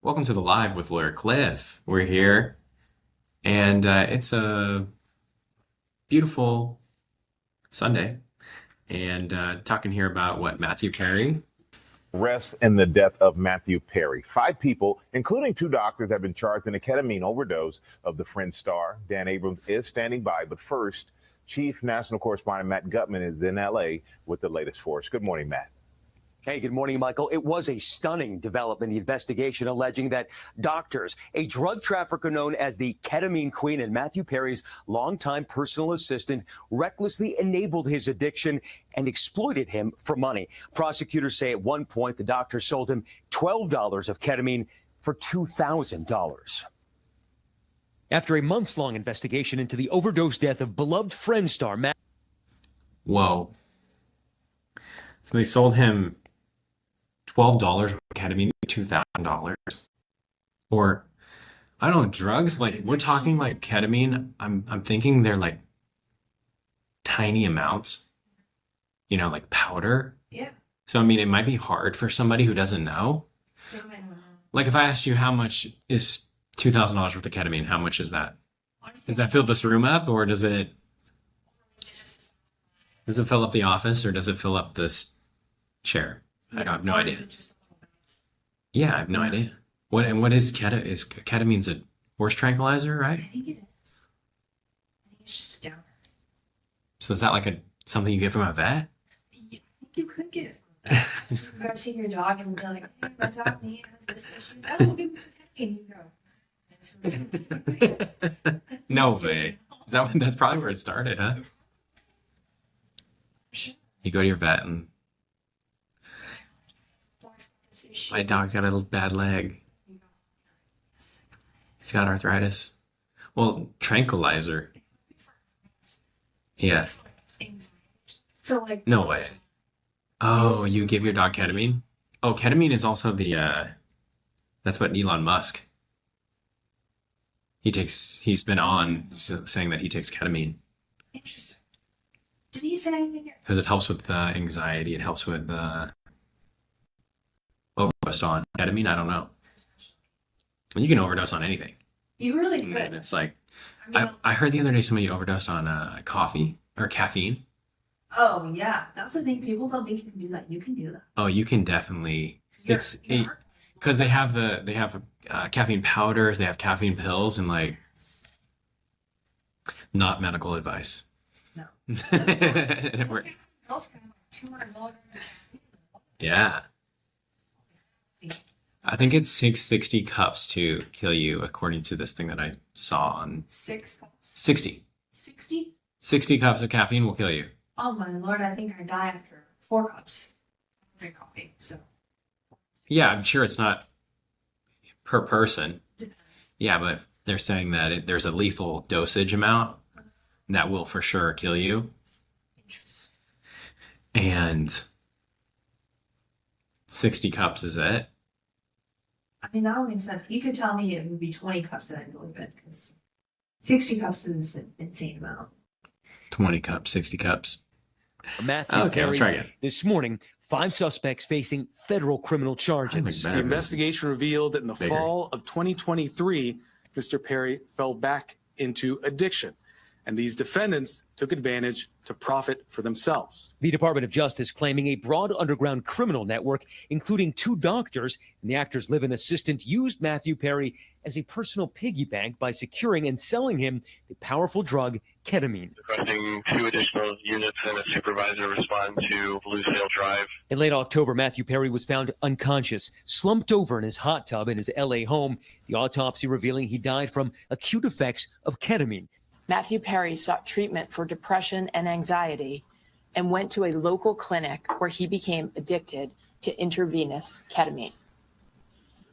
Welcome to the live with Lawyer Cliff. We're here, and it's a beautiful Sunday, and talking here about what Mathew Perry. Arrest and the death of Mathew Perry. 5 people, including 2 doctors, have been charged in a ketamine overdose of the Friends star. Dan Abrams is standing by, but first, Chief National Correspondent Matt Gutman is in L.A. with the latest for us. Good morning, Matt. Hey, good morning, Michael. It was a stunning development, the investigation alleging that doctors, a drug trafficker known as the Ketamine Queen and Mathew Perry's longtime personal assistant, recklessly enabled his addiction and exploited him for money. Prosecutors say at one point the doctor sold him $12 of ketamine for $2,000. After a months-long investigation into the overdose death of beloved Friends star Matt. Whoa. So they sold him $12 of ketamine, $2,000. Or, I don't know, drugs? Like, we're talking like ketamine. I'm thinking they're like tiny amounts, like powder. Yeah. So, I mean, it might be hard for somebody who doesn't know. Like, if I asked you how much is $2,000 worth of ketamine, how much is that? Does that fill this room up, or does it fill up the office, or does it fill up this chair? I have no idea. Yeah, I have no idea. What is ketamine's a horse tranquilizer, right? I think it is. I think it's just a downer. So is that like something you get from a vet? I think you could get it from that. You gotta take your dog and be like, hey, my dog needs this. Oh, give me some ketamine. You go. No way. That's probably where it started, huh? You go to your vet and my dog got a bad leg. He's got arthritis. Well, tranquilizer. Yeah. So like, No way. Oh, you give your dog ketamine? Oh, ketamine is also that's what Elon Musk. He's been on saying that he takes ketamine. interesting. Did he say anything? Because it helps with anxiety. It helps with overdose on ketamine. I don't know. You can overdose on anything. You really And could. it's like, I mean, I heard the other day somebody overdosed on coffee or caffeine. oh yeah, that's the thing. People don't think you can do that. You can do that. Oh, you can definitely. You're- Because they have caffeine powders, they have caffeine pills, and like, not medical advice. No. It works. Those kind of like 200 milligrams of caffeine. Yeah. I think it takes 60 cups to kill you, according to this thing that I saw on 6 cups. 60. 60? 60 cups of caffeine will kill you. Oh my lord, I think I die after 4 cups. I don't drink coffee, so Yeah, I'm sure it's not per person. depends. Yeah, but they're saying that there's a lethal dosage amount that will for sure kill you. Interesting. And 60 cups is it. I mean, that would make sense. You could tell me it would be 20 cups that I'd believe it, because 60 cups is an insane amount. 20 cups, 60 cups. Mathew Okay, let's try Perry. again. This morning, 5 suspects facing federal criminal charges. Better The than- investigation revealed that in the Bigger. fall of 2023, Mr. Perry fell back into addiction, and these defendants took advantage to profit for themselves. The Department of Justice claiming a broad underground criminal network, including 2 doctors and the actor's live-in assistant, used Mathew Perry as a personal piggy bank by securing and selling him the powerful drug ketamine. Requesting 2 additional units and a supervisor to respond to Bluesdale Drive. In late October, Mathew Perry was found unconscious, slumped over in his hot tub in his LA home. The autopsy revealing he died from acute effects of ketamine. Mathew Perry sought treatment for depression and anxiety and went to a local clinic where he became addicted to intravenous ketamine.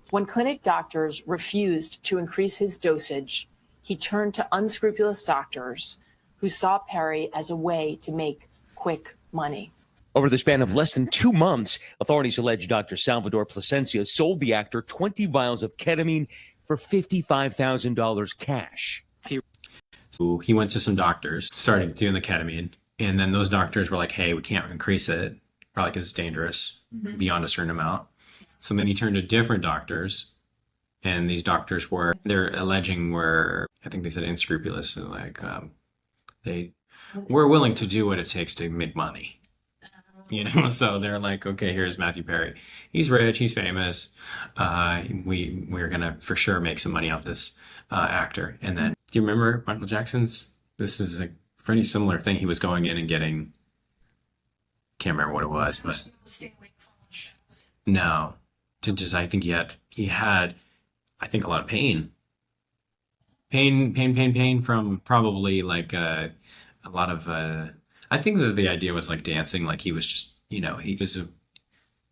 When clinic doctors refused to increase his dosage, he turned to unscrupulous doctors who saw Perry as a way to make quick money. Over the span of less than 2 months, authorities allege Dr. Salvador Plasencia sold the actor 20 vials of ketamine for $55,000 cash. So he went to some doctors, started doing the ketamine, and then those doctors were like, hey, we can't increase it, probably because it's dangerous beyond a certain amount. So then he turned to different doctors And these doctors they're alleging were, I think they said unscrupulous. So like, they were willing to do what it takes to make money. So they're like, okay, here's Mathew Perry. He's rich, he's famous. We're gonna for sure make some money off this actor. And then, do you remember Michael Jackson's? This is a pretty similar thing. He was going in and getting, can't remember what it was, but no, I think he had, I think a lot of pain from probably like a lot of. I think that the idea was like dancing, like he was just, he was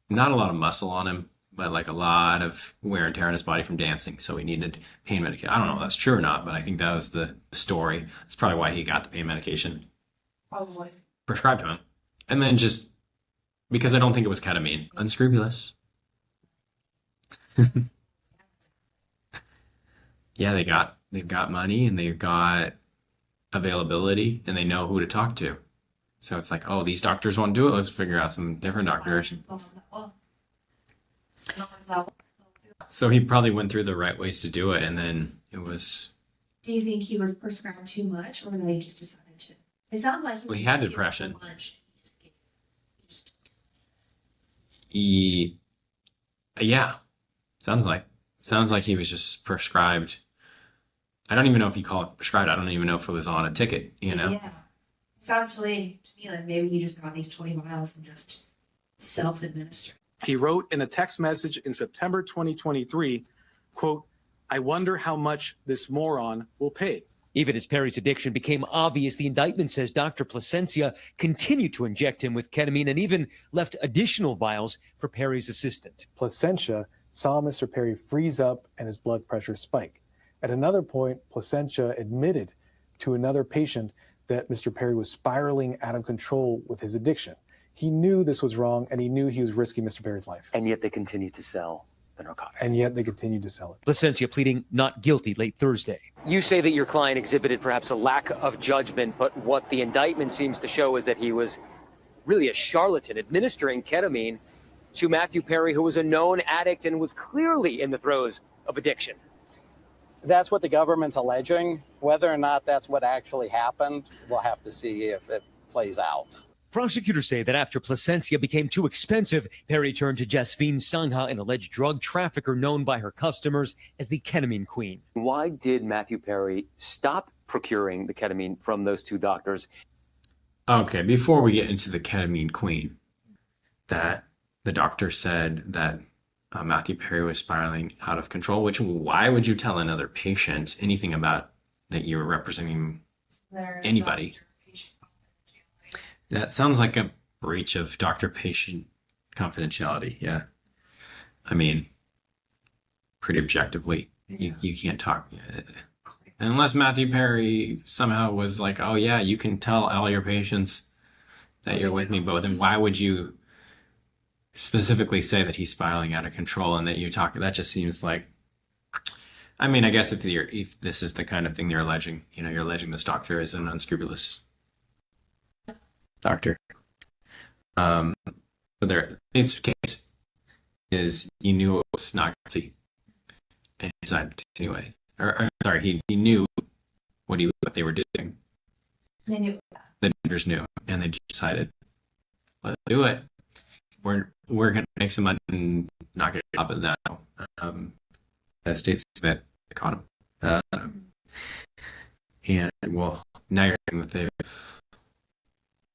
not a lot of muscle on him, but like a lot of wear and tear on his body from dancing. So he needed pain medication. I don't know if that's true or not, but I think that was the story. That's probably why he got the pain medication Probably. prescribed to him. And then just because I don't think it was ketamine. Unscrupulous. Yeah, they've got money and they've got availability and they know who to talk to. So it's like, oh, these doctors won't do it. Let's figure out some different doctors. So he probably went through the right ways to do it, and then it was. Do you think he was prescribed too much, or they just decided to? It sounds like Well, he had depression. Yeah, sounds like he was just prescribed. I don't even know if you call it prescribed. I don't even know if it was on a ticket. Yeah. It's actually, to me, like maybe he just got these 20 miles and just self-administered. He wrote in a text message in September 2023, quote, "I wonder how much this moron will pay." Even as Perry's addiction became obvious, the indictment says Dr. Placencia continued to inject him with ketamine and even left additional vials for Perry's assistant. Placencia saw Mr. Perry freeze up and his blood pressure spike. At another point, Placencia admitted to another patient that Mr. Perry was spiraling out of control with his addiction. He knew this was wrong, and he knew he was risking Mr. Perry's life. And yet they continued to sell the narcotic. And yet they continued to sell it. Placencia pleading not guilty late Thursday. You say that your client exhibited perhaps a lack of judgment, but what the indictment seems to show is that he was really a charlatan administering ketamine to Mathew Perry, who was a known addict and was clearly in the throes of addiction. That's what the government's alleging. Whether or not that's what actually happened, we'll have to see if it plays out. Prosecutors say that after Placencia became too expensive, Perry turned to Jasveen Sangha, an alleged drug trafficker known by her customers as the ketamine queen. Why did Mathew Perry stop procuring the ketamine from those two doctors? Okay, before we get into the ketamine queen, that the doctor said that Mathew Perry was spiraling out of control, why would you tell another patient anything about that you were representing anybody? That sounds like a breach of doctor-patient confidentiality. Yeah. I mean, pretty objectively, you can't talk. Unless Mathew Perry somehow was like, oh yeah, you can tell all your patients that you're with me, but then why would you specifically say that he's spiraling out of control and that you talk? That just seems like, I mean, I guess if this is the kind of thing they're alleging, you're alleging this doctor is an unscrupulous doctor. But its case is he knew it was not guilty and he decided to anyway. He knew what they were doing. They knew. The doctors knew, and they decided, let's do it. We're gonna make some money and knock it up and now. That states that they caught him. And well, now you're saying that they've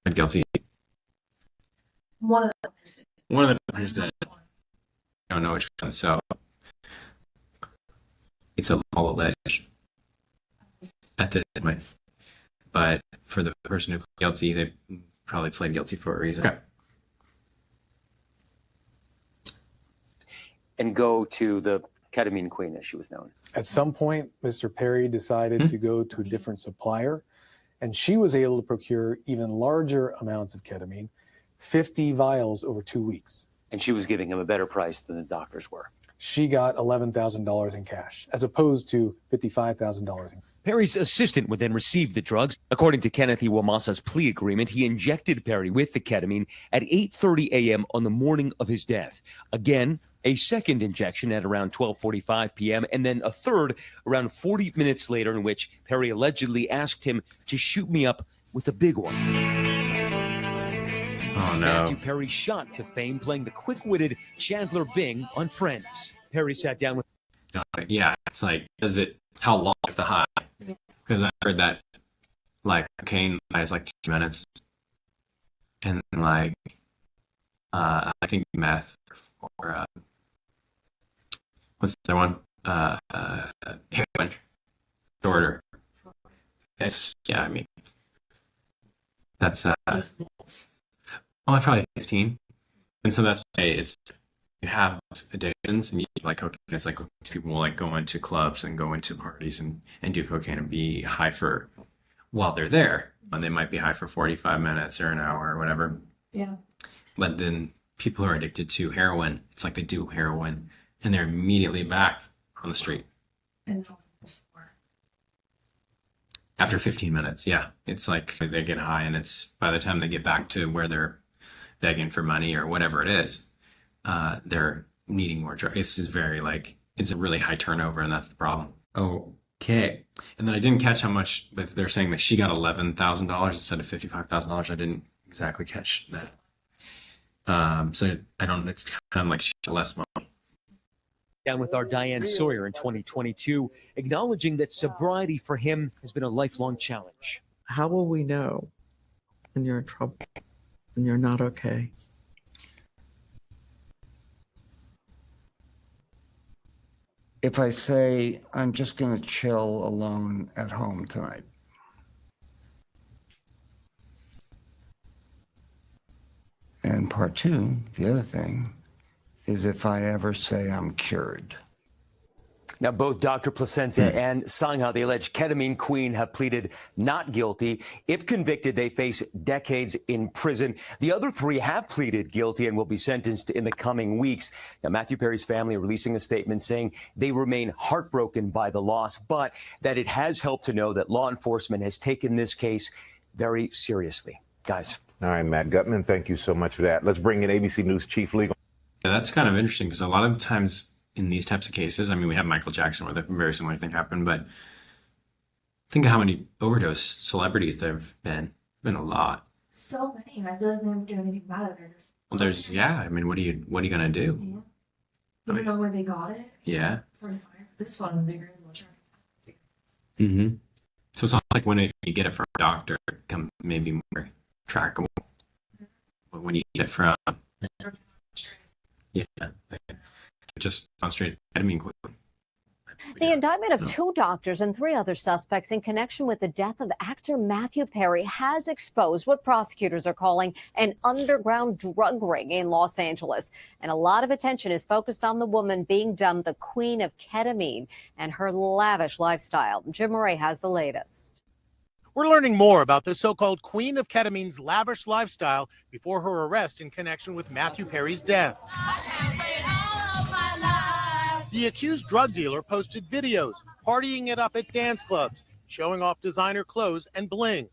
been guilty. One of the doctors did. I don't know which one. So it's all alleged at this point. But for the person who pleaded guilty, they probably pleaded guilty for a reason. Okay. And go to the ketamine queen, as she was known. At some point, Mr. Perry decided to go to a different supplier, and she was able to procure even larger amounts of ketamine, 50 vials over 2 weeks. And she was giving him a better price than the doctors were. She got $11,000 in cash, as opposed to $55,000 in. Perry's assistant would then receive the drugs. According to Kenneth Iwamasa's plea agreement, he injected Perry with the ketamine at 8:30 a.m. on the morning of his death. Again, a second injection at around 12:45 p.m., and then a third around 40 minutes later, in which Perry allegedly asked him to shoot me up with a big one. Oh, no. Matthew Perry shot to fame playing the quick-witted Chandler Bing on Friends. Perry sat down with... Yeah, it's like, how long is the high? Because I heard that, like, cocaine is like 2 minutes. And, like, I think meth or, what's the other one? Heroin. Shorter. It's, yeah, I mean, that's, probably 15. And so that's why you have addictions and you like cocaine. It's like people will like go into clubs and go into parties and do cocaine and be high for while they're there. And they might be high for 45 minutes or an hour or whatever. Yeah. But then people who are addicted to heroin, it's like they do heroin and they're immediately back on the street. And After 15 minutes, yeah. It's like they get high and it's by the time they get back to where they're begging for money or whatever it is, they're needing more drugs. It's just very like, it's a really high turnover and that's the problem. Okay. And then I didn't catch how much, but they're saying that she got $11,000 instead of $55,000. I didn't exactly catch that. So I don't, it's kind of like she got less money. Down with our Diane Sawyer in 2022, acknowledging that sobriety for him has been a lifelong challenge. How will we know when you're in trouble, when you're not okay? If I say, I'm just going to chill alone at home tonight. And part two, the other thing, is if I ever say I'm cured. Now, both Dr. Placencia and Sangha, the alleged ketamine queen, have pleaded not guilty. If convicted, they face decades in prison. The other three have pleaded guilty and will be sentenced in the coming weeks. Now, Mathew Perry's family are releasing a statement saying they remain heartbroken by the loss, but that it has helped to know that law enforcement has taken this case very seriously. Guys. All right, Matt Gutman, thank you so much for that. Let's bring in ABC News Chief Legal. Yeah, that's kind of interesting because a lot of times in these types of cases, I mean, we have Michael Jackson where a very similar thing happened, but think of how many overdose celebrities there have been. Been a lot. so many, and I feel like they never do anything about it. Well, there's, yeah, I mean, what are you gonna do? Yeah. You don't know where they got it. Yeah. This one, bigger and more. Mm-hmm. So it's not like when you get it from a doctor, it becomes maybe more trackable. But when you get it from, yeah, just concentrated ketamine quickly. The indictment of 2 doctors and 3 other suspects in connection with the death of actor Mathew Perry has exposed what prosecutors are calling an underground drug ring in Los Angeles. And a lot of attention is focused on the woman being dubbed the queen of ketamine and her lavish lifestyle. Jim Murray has the latest. We're learning more about the so-called queen of ketamine's lavish lifestyle before her arrest in connection with Mathew Perry's death. The accused drug dealer posted videos, partying it up at dance clubs, showing off designer clothes and bling.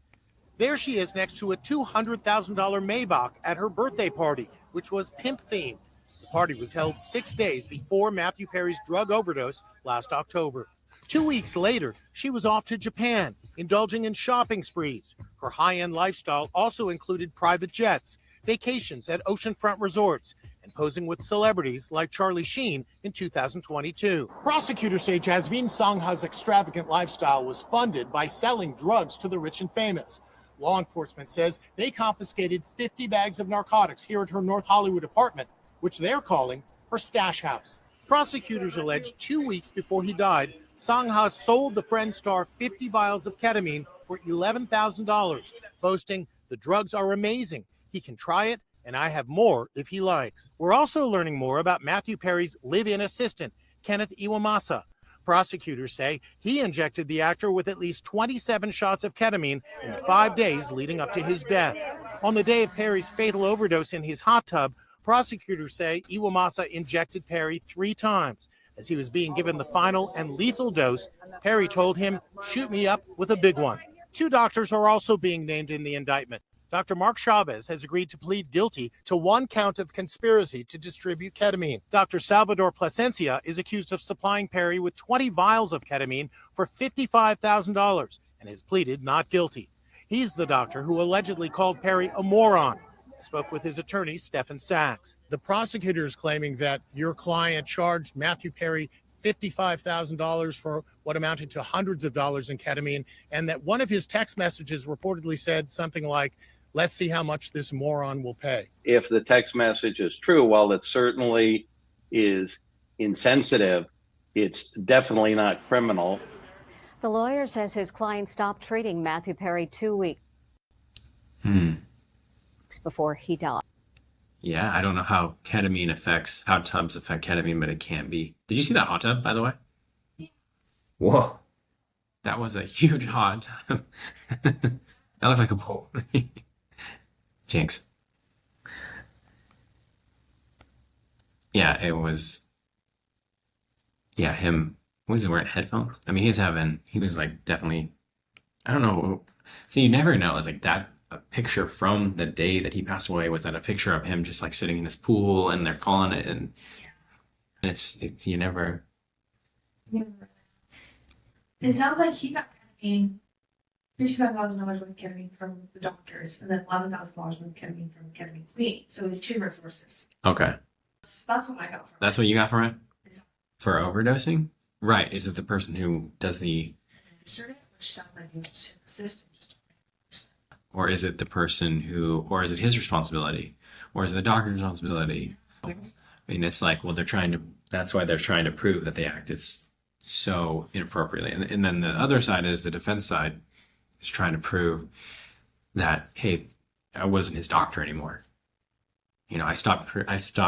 There she is next to a $200,000 Maybach at her birthday party, which was pimp-themed. The party was held 6 days before Mathew Perry's drug overdose last October. 2 weeks later, she was off to Japan, indulging in shopping sprees. Her high-end lifestyle also included private jets, vacations at oceanfront resorts, and posing with celebrities like Charlie Sheen in 2022. Prosecutors say Jasveen Sangha's extravagant lifestyle was funded by selling drugs to the rich and famous. Law enforcement says they confiscated 50 bags of narcotics here at her North Hollywood apartment, which they're calling her stash house. Prosecutors allege 2 weeks before he died, Sangha sold the Friends star 50 vials of ketamine for $11,000, boasting, "The drugs are amazing. He can try it, and I have more if he likes." We're also learning more about Mathew Perry's live-in assistant, Kenneth Iwamasa. Prosecutors say he injected the actor with at least 27 shots of ketamine in the 5 days leading up to his death. On the day of Perry's fatal overdose in his hot tub, prosecutors say Iwamasa injected Perry 3 times. As he was being given the final and lethal dose, Perry told him, "Shoot me up with a big one." 2 doctors are also being named in the indictment. Dr. Mark Chavez has agreed to plead guilty to 1 count of conspiracy to distribute ketamine. Dr. Salvador Plasencia is accused of supplying Perry with 20 vials of ketamine for $55,000 and has pleaded not guilty. He's the doctor who allegedly called Perry a moron. I spoke with his attorney, Stephen Sachs. The prosecutor is claiming that your client charged Mathew Perry $55,000 for what amounted to hundreds of dollars in ketamine, and that one of his text messages reportedly said something like, "Let's see how much this moron will pay." If the text message is true, while it certainly is insensitive, it's definitely not criminal. The lawyer says his client stopped treating Mathew Perry 2 weeks before he died. Yeah, I don't know how tubs affect ketamine, but it can't be. Did you see that hot tub, by the way? Whoa. That was a huge hot tub. That looked like a pool. Jinx. Yeah, it was. Yeah, him. Was he wearing headphones? I mean, he was like definitely, I don't know. See, you never know. It's like that, a picture from the day that he passed away, was that a picture of him just like sitting in this pool and they're calling it, and it's you never. It sounds like he got ketamine, $55,000 worth of ketamine from the doctors, and then $11,000 worth of ketamine from Ketamine Queen. So it was 2 resources. Okay. That's what I got from it. That's what you got from it? For overdosing? Right. Is it the person who does the... Which sounds like he was assistant. Or is it the person who... Or is it his responsibility? Or is it the doctor's responsibility? I mean, it's like, well, that's why they're trying to prove that they acted so inappropriately. And then the other side is the defense side is trying to prove that, hey, I wasn't his doctor anymore. You know, I stopped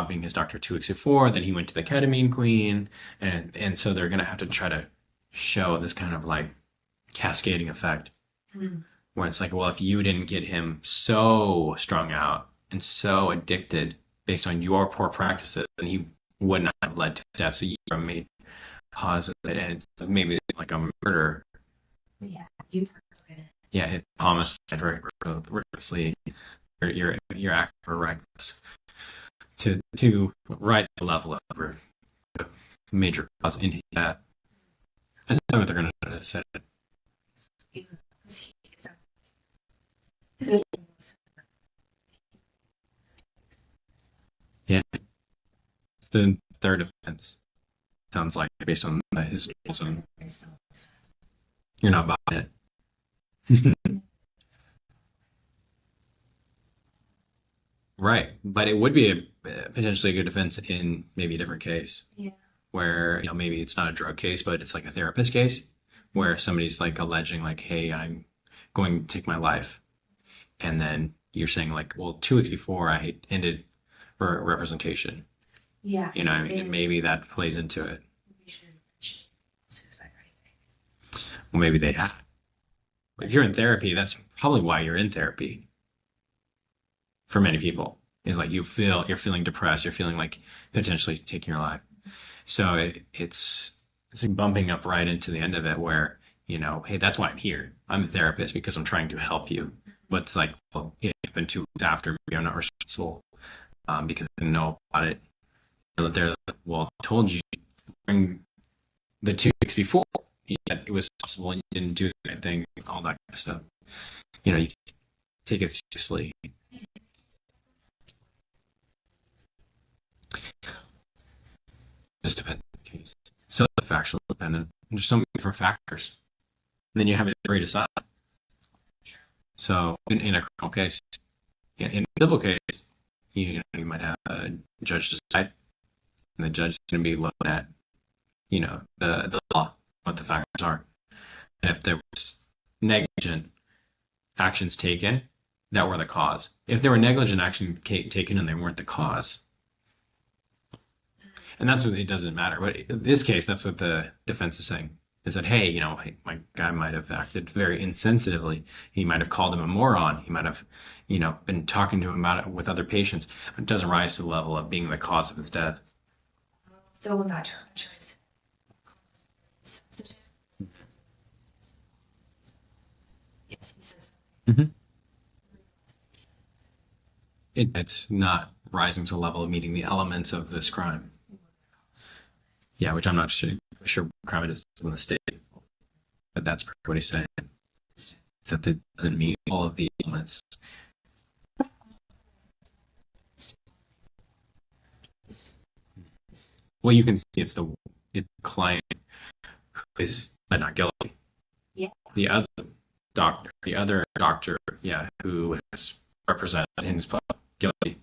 being his doctor 2 weeks before, then he went to the Ketamine Queen, and so they're going to have to try to show this kind of like cascading effect. Where it's like, well, if you didn't get him so strung out and so addicted based on your poor practices, then he would not have led to death. So you are made cause of it, and maybe like a murder. Yeah, you. Yeah, it's homicide recklessly. You're acting for reckless to right the level of a major cause in that. That's not what they're going to say. Yeah, the third offense sounds like, based on his own. You're not buying it. Right, but it would be a potentially a good defense in maybe a different case. Yeah. Where, you know, maybe it's not a drug case, but it's like a therapist case where somebody's like alleging like, hey, I'm going to take my life. And then you're saying like, well, 2 weeks before I ended representation. Yeah. You know, I mean, and maybe that plays into it. Well, maybe they have. If you're in therapy, that's probably why you're in therapy. For many people, is like you're feeling depressed, you're feeling like potentially taking your life. So it's like bumping up right into the end of it where, you know, hey, that's why I'm here. I'm a therapist because I'm trying to help you. But it's like, well, it happened 2 weeks after, maybe I'm not responsible because I didn't know about it. They're like, well, I told you during the 2 weeks before that it was possible and you didn't do the right thing, all that kind of stuff. You know, you take it seriously. Just depends on the case. So factual dependent. There's so many different factors. And then you have a jury decide. So in a criminal case, in a civil case, you might have a judge decide, and the judge is going to be looking at, you know, the law, what the factors are. And if there was negligent actions taken that were the cause. If there were negligent action taken and they weren't the cause, and that's what it doesn't matter. But in this case, that's what the defense is saying, is that, hey, you know, my guy might have acted very insensitively. He might have called him a moron. He might have, you know, been talking to him about it with other patients. But it doesn't rise to the level of being the cause of his death. Still in that term. Mm-hmm. it's not rising to the level of meeting the elements of this crime. Yeah, which I'm not sure what crime it is in the state, but that's what he's saying. That it doesn't meet all of the elements. Well, you can see it's the client who is not guilty. Yeah. The other doctor, yeah, who has represented him as guilty.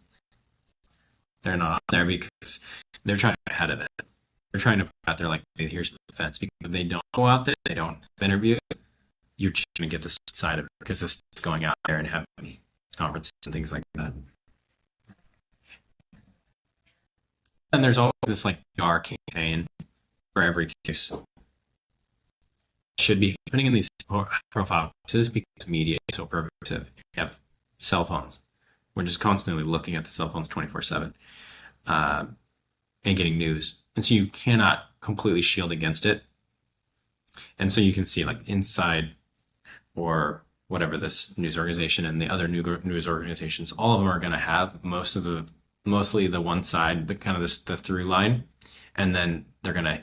They're not on there because they're trying to get ahead of it. They're trying to put out there like, hey, here's the defense. Because if they don't go out there, they don't interview, you're just going to get this side of it because this is going out there and having conferences and things like that. And there's always this like PR campaign for every case. Should be happening in these profile cases because media is so pervasive. You have cell phones. We're just constantly looking at the cell phones 24/7 and getting news. And so you cannot completely shield against it. And so you can see like Inside or whatever this news organization and the other news organizations, all of them are going to have mostly the one side, the kind of the through line, and then they're going to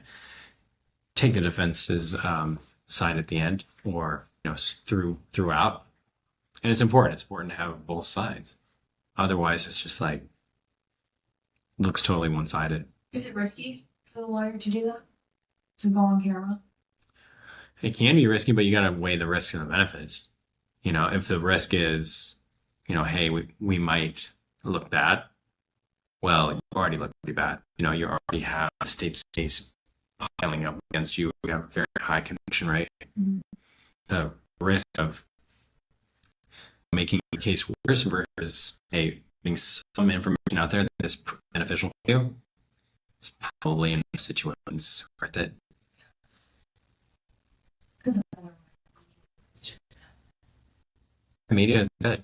take the defense's side at the end, or throughout. And it's important to have both sides. Otherwise, it's just like looks totally one-sided. Is it risky for the lawyer to do that? To go on camera? It can be risky, but you got to weigh the risks and the benefits. If the risk is, hey, we might look bad. Well, you already look pretty bad. You already have state case piling up against you. We have a very high conviction rate. Mm-hmm. The risk of making the case worse versus getting some information out there that is beneficial for you, it's probably in situations worth it. The media is good.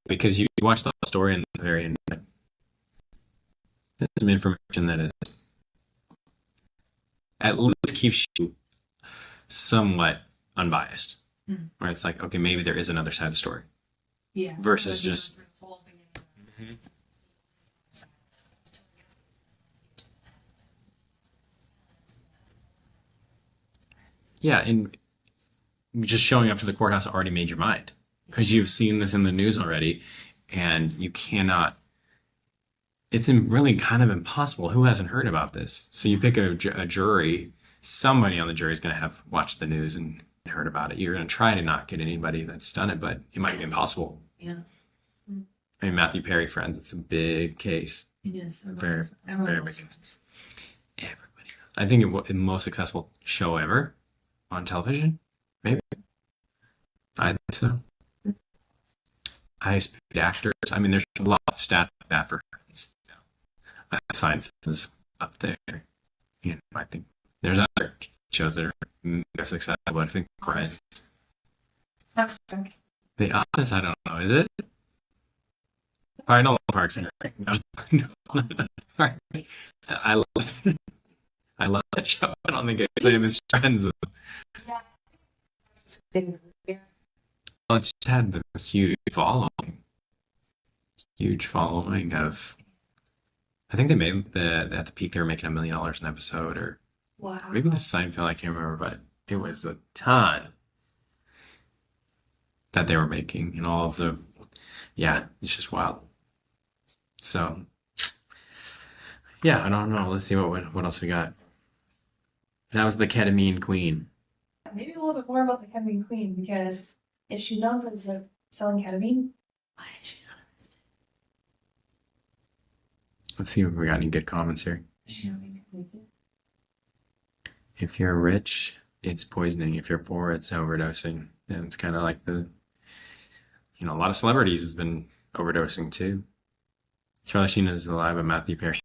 Because you watch the whole story and the very end, there's some information that is at least keeps you somewhat unbiased. Mm-hmm. Where it's like, okay, maybe there is another side of the story. Yeah. Versus just. Mm-hmm. Yeah, and just showing up to the courthouse already made your mind because you've seen this in the news already, and you cannot. It's really kind of impossible. Who hasn't heard about this? So you pick a jury. Somebody on the jury is going to have watched the news and heard about it. You're going to try to not get anybody that's done it, but it might be impossible. Yeah. I mean, Mathew Perry, friend, it's a big case. It is. Very big case. Everybody knows. I think the most successful show ever on television, maybe. I think so. Highest paid actors. I mean, there's a lot of stats like that for Friends. Seinfeld is up there. I think there's other shows that are mega successful, but I think Friends. The Office, I don't know. Is it? I don't love Parks and Rec. No. Sorry. I love that show. I don't think it's the same as Friends. Well, it's had the huge following of. I think they made at the peak they were making $1 million an episode, or wow. Maybe the Seinfeld, I can't remember, but it was a ton that they were making, and all of the, yeah, it's just wild. So, yeah, I don't know. Let's see what else we got. That was the Ketamine Queen. Maybe a little bit more about the ketamine queen, because if she's known for selling ketamine, why is she not arrested? Let's see if we got any good comments here. Is she not being convicted? If you're rich, it's poisoning. If you're poor, it's overdosing. And it's kind of like a lot of celebrities has been overdosing too. Charlie Sheen is alive, but Mathew Perry.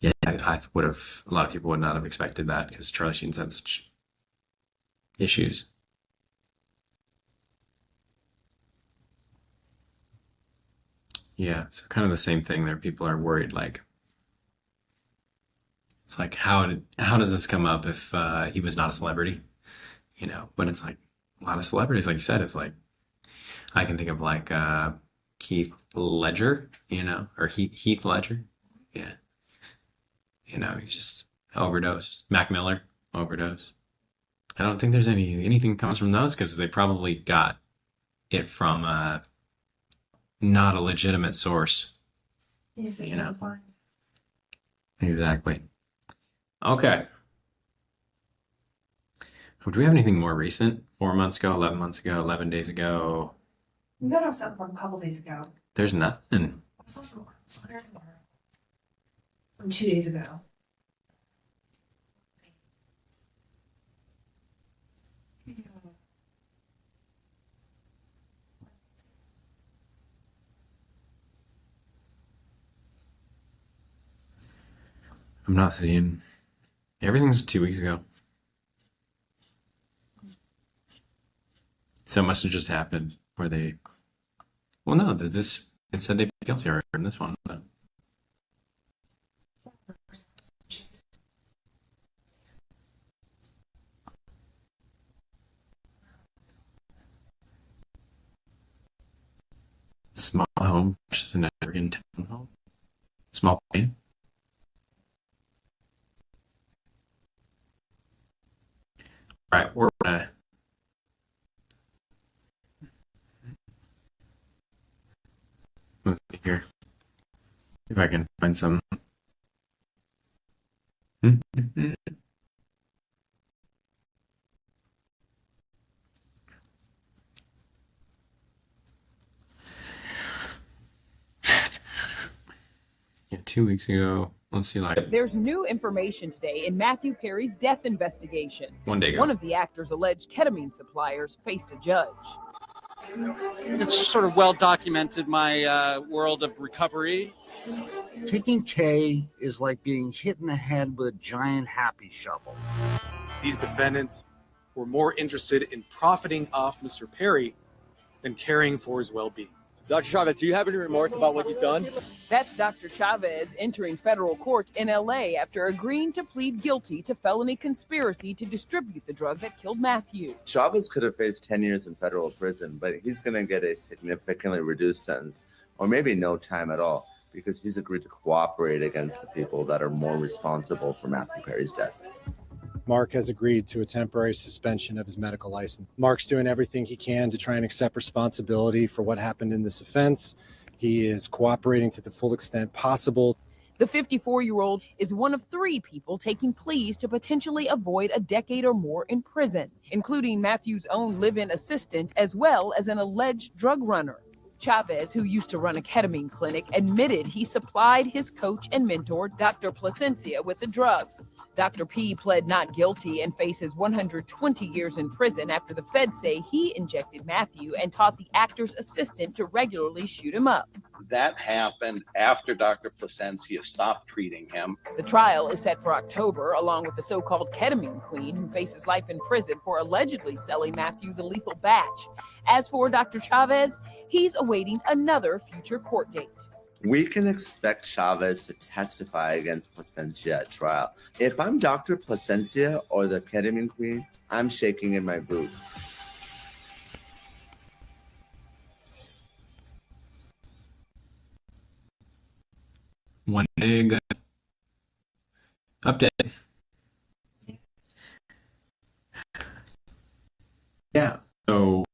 Yeah, I would have. A lot of people would not have expected that because Charlie Sheen's had such issues. Yeah, so kind of the same thing there. People are worried, like, It's like, how does this come up if he was not a celebrity? But it's like a lot of celebrities, like you said, it's like I can think of like Keith Ledger, or Heath Ledger. Yeah. He's just overdose. Mac Miller, overdose. I don't think there's anything comes from those because they probably got it from not a legitimate source. Exactly. Okay. Do we have anything more recent? 4 months ago, 11 months ago, 11 days ago? We got off something from a couple days ago. There's nothing. I saw some more. From 2 days ago. I'm not seeing. Everything's 2 weeks ago. So it must have just happened where they. Well, no, it said they plead guilty in this one. But. Small home, just an Oregon town home. Small plane. All right, we're gonna. Move here. If I can find some. Yeah, 2 weeks ago. Let's see, There's new information today in Mathew Perry's death investigation. 1 day ago. One of the actor's alleged ketamine suppliers faced a judge. It's sort of well documented, my world of recovery. Taking K is like being hit in the head with a giant happy shovel. These defendants were more interested in profiting off Mr. Perry than caring for his well-being. Dr. Chavez, do you have any remorse about what you've done? That's Dr. Chavez entering federal court in LA after agreeing to plead guilty to felony conspiracy to distribute the drug that killed Mathew. Chavez could have faced 10 years in federal prison, but he's going to get a significantly reduced sentence, or maybe no time at all, because he's agreed to cooperate against the people that are more responsible for Mathew Perry's death. Mark has agreed to a temporary suspension of his medical license. Mark's doing everything he can to try and accept responsibility for what happened in this offense. He is cooperating to the full extent possible. The 54-year-old is one of 3 people taking pleas to potentially avoid a decade or more in prison, including Mathew's own live-in assistant, as well as an alleged drug runner. Chavez, who used to run a ketamine clinic, admitted he supplied his coach and mentor, Dr. Placencia, with the drug. Dr. P pled not guilty and faces 120 years in prison after the feds say he injected Mathew and taught the actor's assistant to regularly shoot him up. That happened after Dr. Placencia stopped treating him. The trial is set for October, along with the so-called ketamine queen who faces life in prison for allegedly selling Mathew the lethal batch. As for Dr. Chavez, he's awaiting another future court date. We can expect Chavez to testify against Placencia at trial. If I'm Dr. Placencia or the ketamine queen, I'm shaking in my boots. One big update. Yeah. So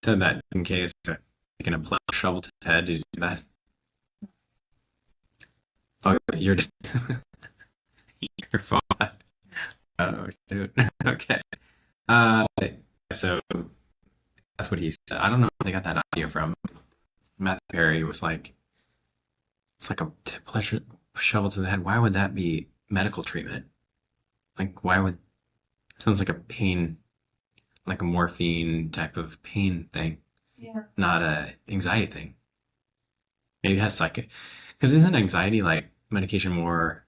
said that in case taking a plow shovel to the head. Did you do that? Oh, you're your fault. Oh, dude. Okay. So that's what he said. I don't know where they got that audio from. Matt Perry was like, it's like a pleasure shovel to the head. Why would that be medical treatment? Like, why would, sounds like a pain, like a morphine type of pain thing. Yeah. Not a anxiety thing. Maybe it has psychic, because isn't anxiety like medication more?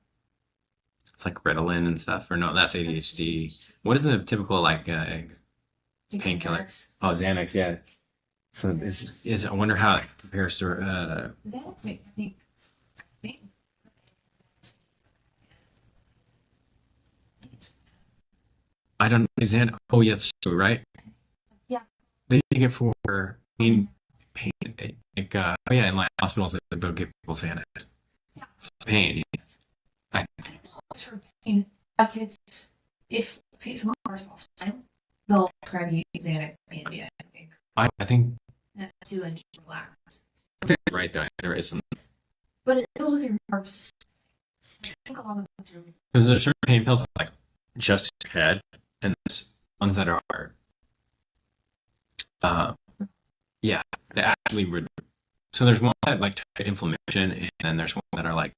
It's like Ritalin and stuff, or no? That's ADHD. What is the typical like painkiller? Oh, Xanax. Yeah. So is I wonder how it compares to. I don't know. Oh, yeah, it's true, right? Yeah. They take it for pain. Oh yeah, in like hospitals, they'll give people Xanax. Yeah. Pain. I don't know. It's for pain. Like if someone has off time, they'll prescribe you Xanax and Ambien, I think. I think To like relax. right though, there is some But it goes with your nervous system. I think a lot of them do. because there's certain pain pills that, like just your head, and there's ones that are yeah, they actually so there's one that like target inflammation, and then there's one that are like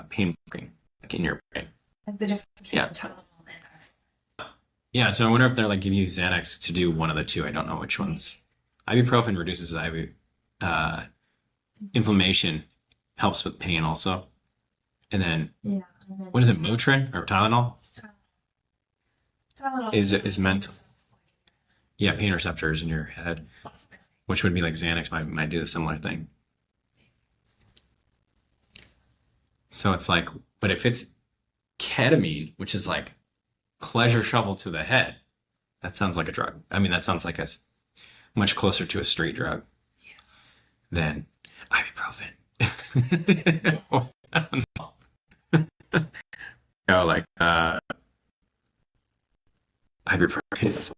pain blocking, like in your brain. Like the difference between Yeah. Tylenol and Yeah, so I wonder if they're like give you Xanax to do one of the two. I don't know which ones. Ibuprofen reduces inflammation, helps with pain also. And then yeah. And then what is it, Motrin or Tylenol? Tylenol Is meant pain receptors in your head, which would be like Xanax might do a similar thing. So it's like, but if it's ketamine, which is like pleasure shovel to the head, that sounds like a drug. I mean, that sounds like much closer to a street drug than ibuprofen. I don't know. Like ibuprofen is,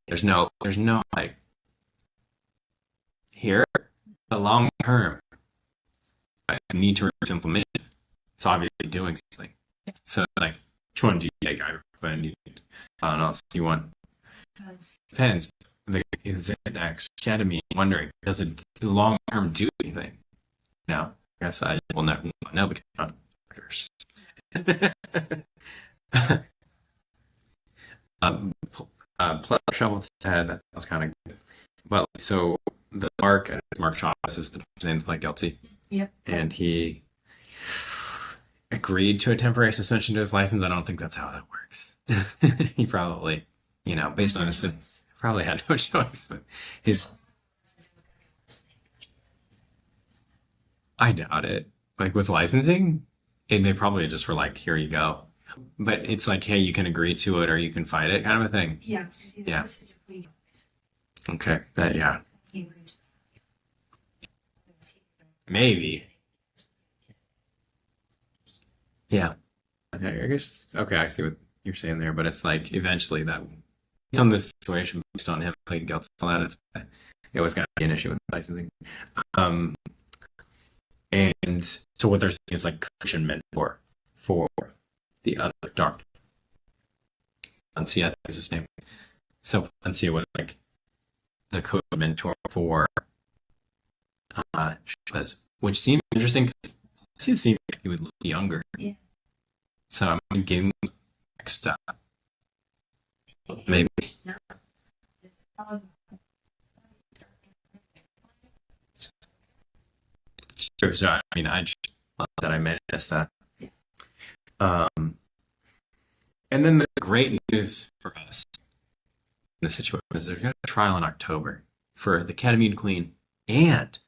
there's no like here the long term I need to reduce inflammation. It's obviously doing something. So like 200 like ibuprofen, I don't know, you want depends. The Xanax, ketamine, wondering does it long term do anything? No, I guess I will never know because I'm not doctors. Pleasure shovel to the head. That was kind of good. But so the Mark Chavez is the name to play guilty. Yep. And he agreed to a temporary suspension to his license. I don't think that's how that works. He probably, based on his, probably had no choice. But I doubt it. Like with licensing, and they probably just were like, "Here you go." But it's like, hey, you can agree to it or you can fight it, kind of a thing. Yeah. Yeah. Okay. Yeah. Maybe. Yeah. Okay, I guess. Okay, I see what you're saying there, but it's like eventually that on this situation based on him pleading guilty to all that, it was going to be an issue with licensing. And so what they're saying is like coach and mentor for the other doctor. Valencia, I think is his name. So Valencia was like the coach mentor for Chavez, which seemed interesting because it seemed like he would look younger. Yeah. So I'm gonna give him next maybe. No. Sure, so I mean, I just love that I missed that. And then the great news for us in the situation is there's going to be a trial in October for the ketamine queen, and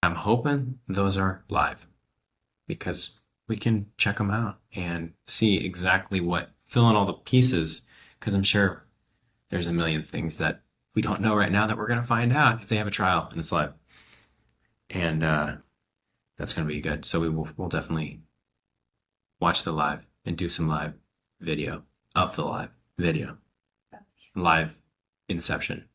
I'm hoping those are live because we can check them out and see exactly fill in all the pieces, because I'm sure there's a million things that we don't know right now that we're going to find out if they have a trial and it's live. And that's going to be good. So we'll definitely watch the live and do some live video of the live video. Live inception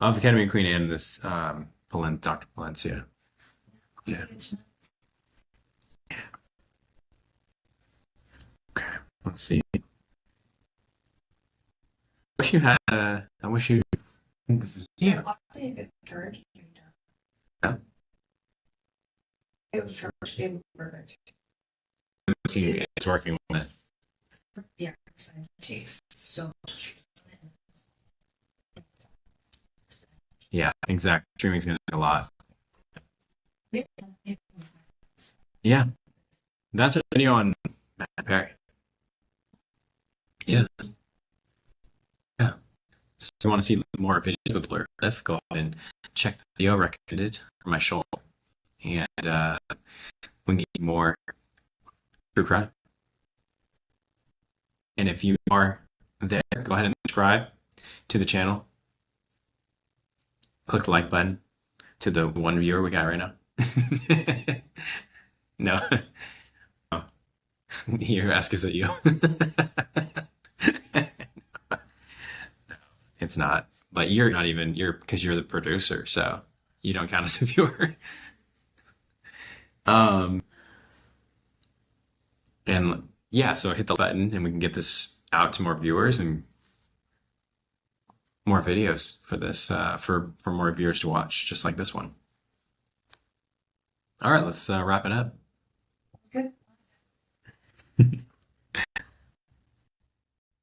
of the ketamine queen and this Dr. Palencia. Yeah. Okay, let's see. Wish you had. I wish you. Yeah. Church. Yeah. It was church. It was perfect. It's working with it. Yeah, it takes so much. Yeah, exactly. Streaming's gonna do a lot. Yeah, that's a video on Matt Perry. Yeah. Yeah. So if you want to see more videos with Blur Cliff, go ahead and check the video recommended for my show. And we need more true crime And if you are there, go ahead and subscribe to the channel. Click the like button to the one viewer we got right now. No. Oh. Your ask is at you. No, it's not. But you're not even, because you're the producer, so you don't count as a viewer. And yeah, so hit the button and we can get this out to more viewers and more videos for this, for more viewers to watch, just like this one. All right, let's wrap it up. Good.